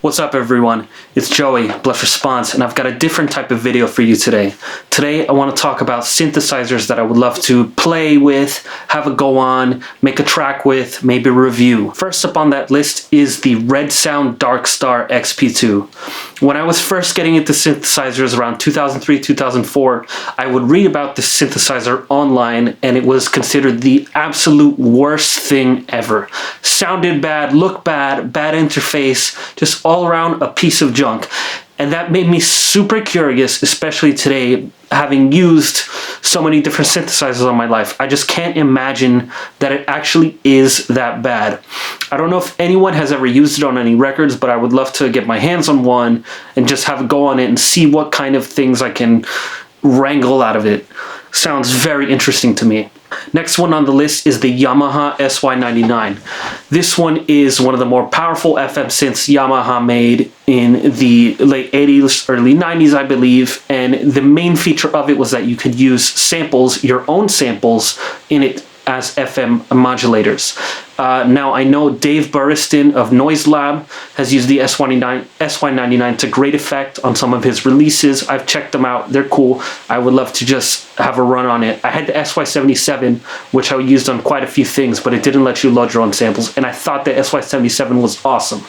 What's up everyone, it's Joey, Bluff Response, and I've got a different type of video for you today. Today I want to talk about synthesizers that I would love to play with, have a go on, make a track with, maybe review. First up on that list is the Red Sound Darkstar XP2. When I was first getting into synthesizers around 2003-2004, I would read about this synthesizer online and it was considered the absolute worst thing ever. Sounded bad, looked bad, bad interface, just all around a piece of junk. And that made me super curious, especially today, having used so many different synthesizers on my life. I just can't imagine that it actually is that bad. I don't know if anyone has ever used it on any records, but I would love to get my hands on one and just have a go on it and see what kind of things I can wrangle out of it. Sounds very interesting to me. Next one on the list is the Yamaha SY99. This one is one of the more powerful FM synths Yamaha made in the late 80s, early 90s, I believe. And the main feature of it was that you could use samples, your own samples, in it as FM modulators. Now I know Dave Burriston of Noise Lab has used the SY99 to great effect on some of his releases. I've checked them out, they're cool. I would love to just have a run on it. I had the SY77, which I used on quite a few things, but it didn't let you load your own samples, and I thought the SY77 was awesome.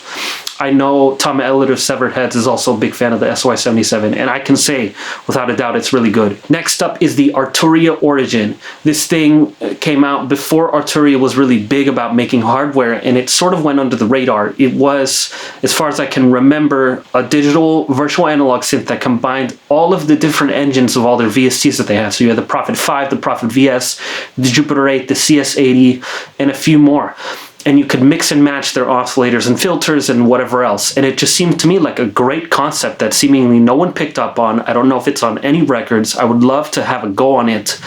I know Tom Ellett of Severed Heads is also a big fan of the SY77, and I can say, without a doubt, it's really good. Next up is the Arturia Origin. This thing came out before Arturia was really big about making hardware, and it sort of went under the radar. It was, as far as I can remember, a digital virtual analog synth that combined all of the different engines of all their VSTs that they had. So you had the Prophet 5, the Prophet VS, the Jupiter 8, the CS80, and a few more. And you could mix and match their oscillators and filters and whatever else. And it just seemed to me like a great concept that seemingly no one picked up on. I don't know if it's on any records. I would love to have a go on it.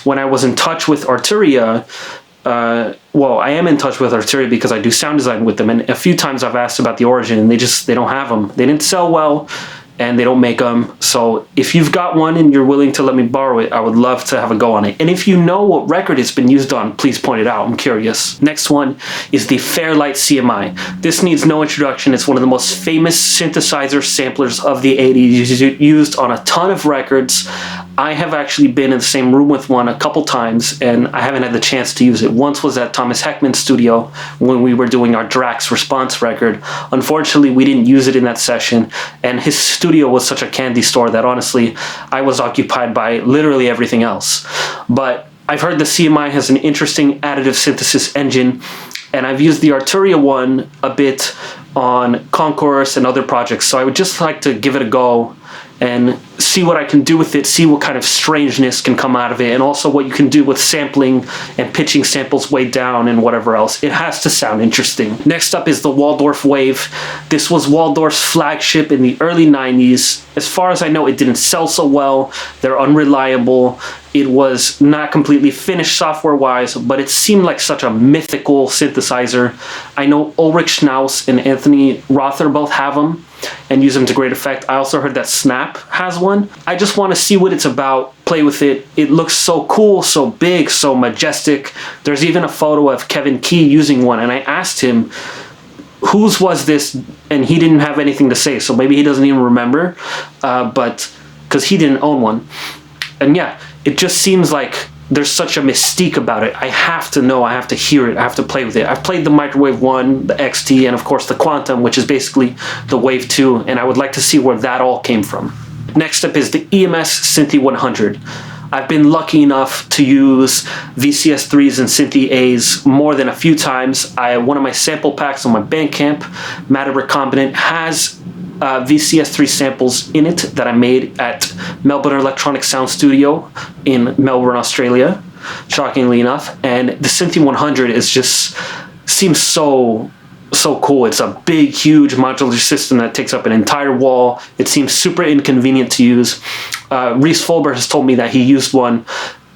When I was in touch with Arturia, well, I am in touch with Arturia because I do sound design with them. And a few times I've asked about the Origin and they don't have them. They didn't sell well, and they don't make them. So if you've got one and you're willing to let me borrow it, I would love to have a go on it. And if you know what record it's been used on, please point it out. I'm curious. Next one is the Fairlight CMI. This needs no introduction. It's one of the most famous synthesizer samplers of the 80s, used on a ton of records. I have actually been in the same room with one a couple times, and I haven't had the chance to use it. Once was at Thomas Heckman's studio when we were doing our Drax Response record. Unfortunately, we didn't use it in that session, and his studio was such a candy store that honestly, I was occupied by literally everything else. But I've heard the CMI has an interesting additive synthesis engine, and I've used the Arturia one a bit on Concourse and other projects, so I would just like to give it a go and see what I can do with it, see what kind of strangeness can come out of it, and also what you can do with sampling and pitching samples way down and whatever else. It has to sound interesting. Next up is the Waldorf Wave. This was Waldorf's flagship in the early 90s. As far as I know, it didn't sell so well. They're unreliable. It was not completely finished software-wise, but it seemed like such a mythical synthesizer. I know Ulrich Schnaus and Anthony Rother both have them and use them to great effect. I also heard that Snap has one. I just want to see what it's about, play with it. It looks so cool, so big, so majestic. There's even a photo of Kevin Key using one, and I asked him, whose was this? And he didn't have anything to say, so maybe he doesn't even remember, but because he didn't own one. And yeah, it just seems like there's such a mystique about it. I have to know, I have to hear it, I have to play with it. I've played the Microwave 1, the XT, and of course the Quantum, which is basically the Wave 2, and I would like to see where that all came from. Next up is the EMS Synthi 100. I've been lucky enough to use VCS3s and Synthi A's more than a few times. One of my sample packs on my Bandcamp, Matter Recombinant, has VCS3 samples in it that I made at Melbourne Electronic Sound Studio in Melbourne, Australia, shockingly enough. And the Synthi 100 is just, seems so cool. It's a big, huge modular system that takes up an entire wall. It seems super inconvenient to use. Reese Fulber has told me that he used one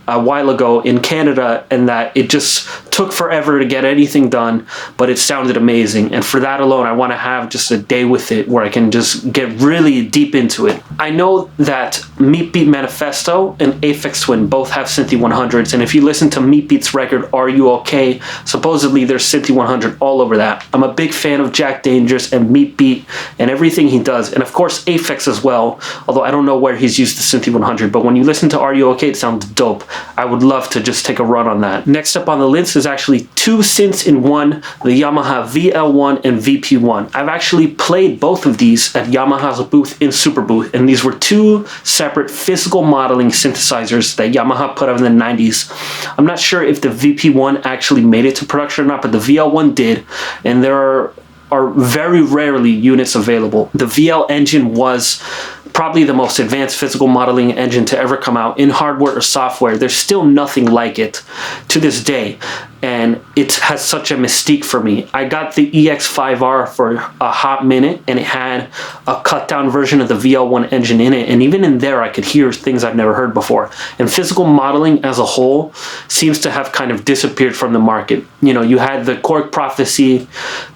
a while ago in Canada and that it just took forever to get anything done, but it sounded amazing. And for that alone, I want to have just a day with it where I can just get really deep into it. I know that Meat Beat Manifesto and Aphex Twin both have Synthy 100s, and if you listen to Meat Beat's record, Are You Okay? Supposedly there's Synthy 100 all over that. I'm a big fan of Jack Dangerous and Meat Beat and everything he does, and of course Aphex as well, although I don't know where he's used the Synthy 100, but when you listen to Are You Okay? It sounds dope. I would love to just take a run on that. Next up on the list is actually two synths in one, the Yamaha VL1 and VP1. I've actually played both of these at Yamaha's booth in Superbooth, and these were two separate physical modeling synthesizers that Yamaha put out in the 90s. I'm not sure if the VP1 actually made it to production or not, but the VL1 did, and there are very rarely units available. The VL engine was probably the most advanced physical modeling engine to ever come out in hardware or software. There's still nothing like it to this day, and it has such a mystique for me. I got the EX5R for a hot minute, and it had a cut down version of the VL1 engine in it, and even in there I could hear things I've never heard before. And physical modeling as a whole seems to have kind of disappeared from the market. You know, you had the Korg Prophecy,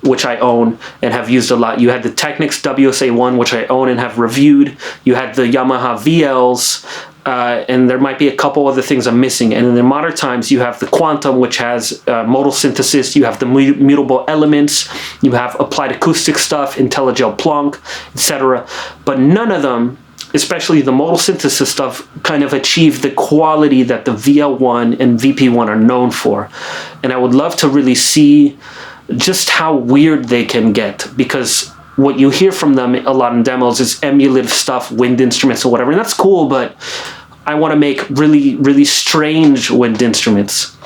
which I own and have used a lot. You had the Technics WSA1, which I own and have reviewed. You had the Yamaha VLs, and there might be a couple other things I'm missing. And in the modern times, you have the Quantum, which has modal synthesis. You have the mutable elements. You have applied acoustic stuff, IntelliGel Plonk, etc. But none of them, especially the modal synthesis stuff, kind of achieve the quality that the VL1 and VP1 are known for. And I would love to really see just how weird they can get, because what you hear from them a lot in demos is emulative stuff, wind instruments or whatever, and that's cool, but I want to make really, really strange wind instruments.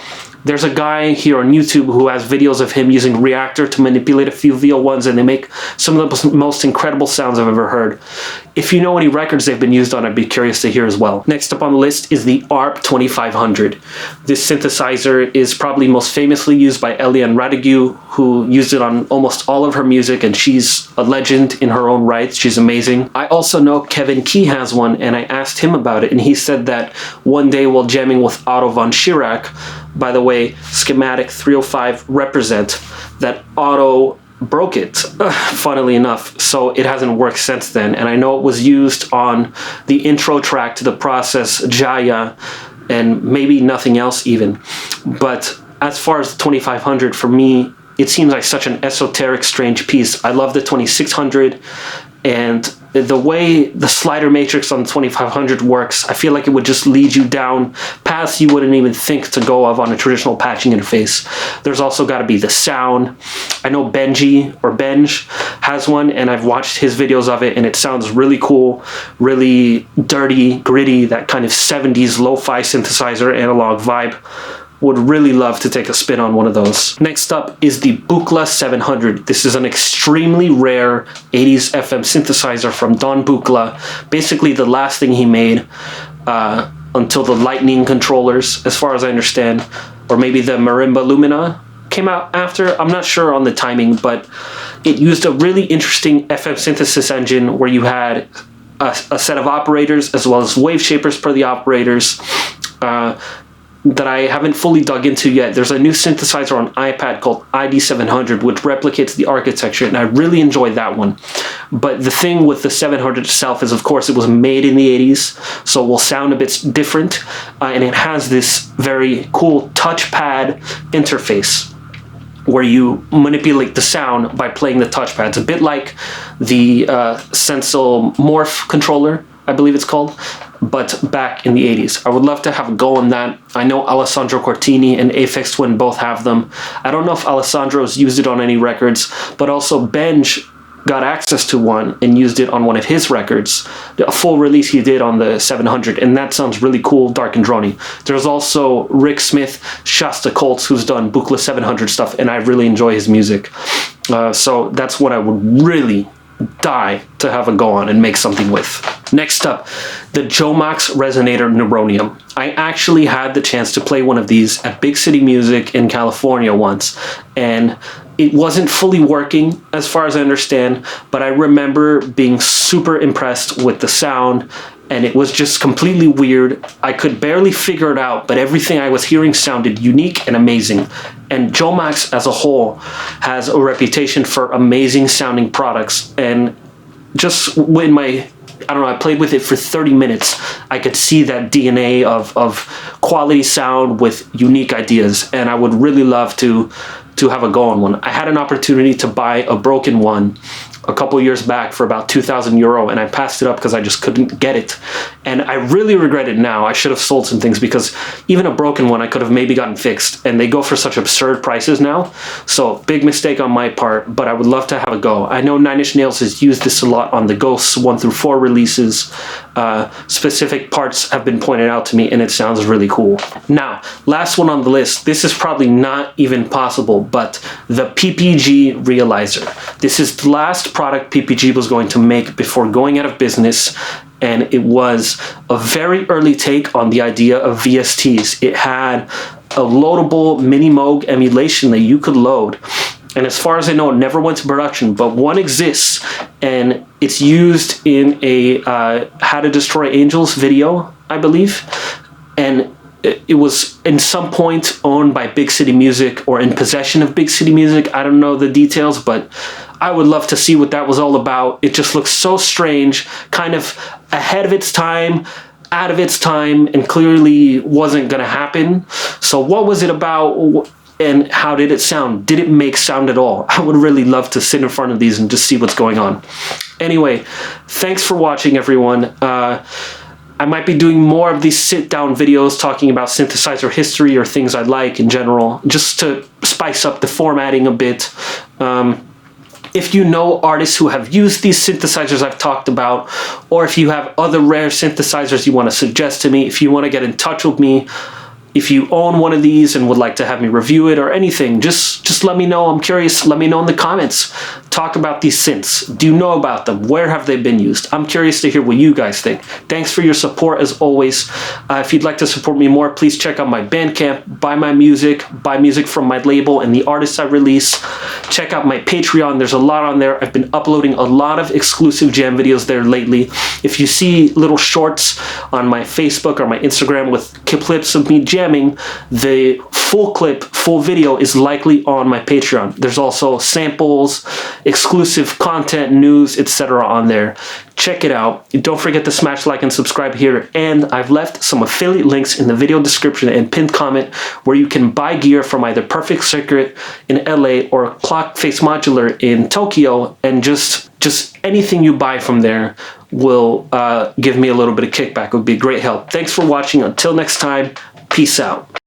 There's a guy here on YouTube who has videos of him using Reactor to manipulate a few VL1s, and they make some of the most incredible sounds I've ever heard. If you know any records they've been used on, I'd be curious to hear as well. Next up on the list is the ARP 2500. This synthesizer is probably most famously used by Eliane Radigue, who used it on almost all of her music, and she's a legend in her own right. She's amazing. I also know Kevin Key has one, and I asked him about it, and he said that one day while jamming with Otto von Schirach, by the way, schematic 305 represent, that Otto broke it, funnily enough, so it hasn't worked since then. And I know it was used on the intro track to the Process Jaya, and maybe nothing else even. But as far as the 2500, for me, it seems like such an esoteric, strange piece. I love the 2600, and the way the slider matrix on the 2500 works, I feel like it would just lead you down paths you wouldn't even think to go of on a traditional patching interface. There's also got to be the sound. I know Benji has one, and I've watched his videos of it, and it sounds really cool, really dirty, gritty, that kind of 70s lo-fi synthesizer analog vibe. Would really love to take a spin on one of those. Next up is the Buchla 700. This is an extremely rare 80s FM synthesizer from Don Buchla. Basically the last thing he made until the Lightning controllers, as far as I understand, or maybe the Marimba Lumina came out after. I'm not sure on the timing, but it used a really interesting FM synthesis engine where you had a set of operators as well as wave shapers per the operators, that I haven't fully dug into yet. There's a new synthesizer on iPad called ID700, which replicates the architecture, and I really enjoyed that one. But the thing with the 700 itself is, of course, it was made in the 80s, so it will sound a bit different, and it has this very cool touchpad interface where you manipulate the sound by playing the touchpad. It's a bit like the Sensel Morph controller, I believe it's called, but back in the 80s. I would love to have a go on that. I know Alessandro Cortini and Aphex Twin both have them. I don't know if Alessandro's used it on any records, but also Benj got access to one and used it on one of his records, a full release he did on the 700, and that sounds really cool, dark and drony. There's also Rick Smith, Shasta Colts, who's done Buchla 700 stuff, and I really enjoy his music. So that's what I would really die to have a go on and make something with. Next up, the Jomax Resonator Neuronium. I actually had the chance to play one of these at Big City Music in California once, and it wasn't fully working as far as I understand, but I remember being super impressed with the sound and it was just completely weird. I could barely figure it out, but everything I was hearing sounded unique and amazing. And Jomax as a whole has a reputation for amazing sounding products, and just when I don't know, I played with it for 30 minutes, I could see that DNA of quality sound with unique ideas, and I would really love to have a go on one. I had an opportunity to buy a broken one a couple years back for about 2,000 euro, and I passed it up because I just couldn't get it. And I really regret it now. I should have sold some things, because even a broken one I could have maybe gotten fixed, and they go for such absurd prices now. So big mistake on my part, but I would love to have a go. I know Nine Inch Nails has used this a lot on the Ghosts 1 through 4 releases. Specific parts have been pointed out to me, and it sounds really cool. Now, last one on the list. This is probably not even possible, but the PPG Realizer. This is the last product PPG was going to make before going out of business, and it was a very early take on the idea of VSTs. It had a loadable mini Moog emulation that you could load, and as far as I know, it never went to production, but one exists, and it's used in a How to Destroy Angels video, I believe, and it was in some point owned by Big City Music or in possession of Big City Music. I don't know the details, but I would love to see what that was all about. It just looks so strange, kind of ahead of its time, out of its time, and clearly wasn't going to happen. So what was it about, and how did it sound? Did it make sound at all? I would really love to sit in front of these and just see what's going on. Anyway, thanks for watching, everyone. I might be doing more of these sit-down videos talking about synthesizer history or things I like in general, just to spice up the formatting a bit. If you know artists who have used these synthesizers I've talked about, or if you have other rare synthesizers you want to suggest to me, if you want to get in touch with me, if you own one of these and would like to have me review it or anything, just let me know. I'm curious. Let me know in the comments. Talk about these synths. Do you know about them? Where have they been used? I'm curious to hear what you guys think. Thanks for your support as always. If you'd like to support me more, please check out my Bandcamp, buy my music, buy music from my label and the artists I release. Check out my Patreon. There's a lot on there. I've been uploading a lot of exclusive jam videos there lately. If you see little shorts on my Facebook or my Instagram with clips of me jamming, the full clip, full video is likely on my Patreon. There's also samples, exclusive content, news, etc. on there. Check it out. Don't forget to smash like and subscribe here. And I've left some affiliate links in the video description and pinned comment where you can buy gear from either Perfect Circuit in LA or Clock Face Modular in Tokyo, and just anything you buy from there will give me a little bit of kickback. It would be a great help. Thanks for watching. Until next time, peace out.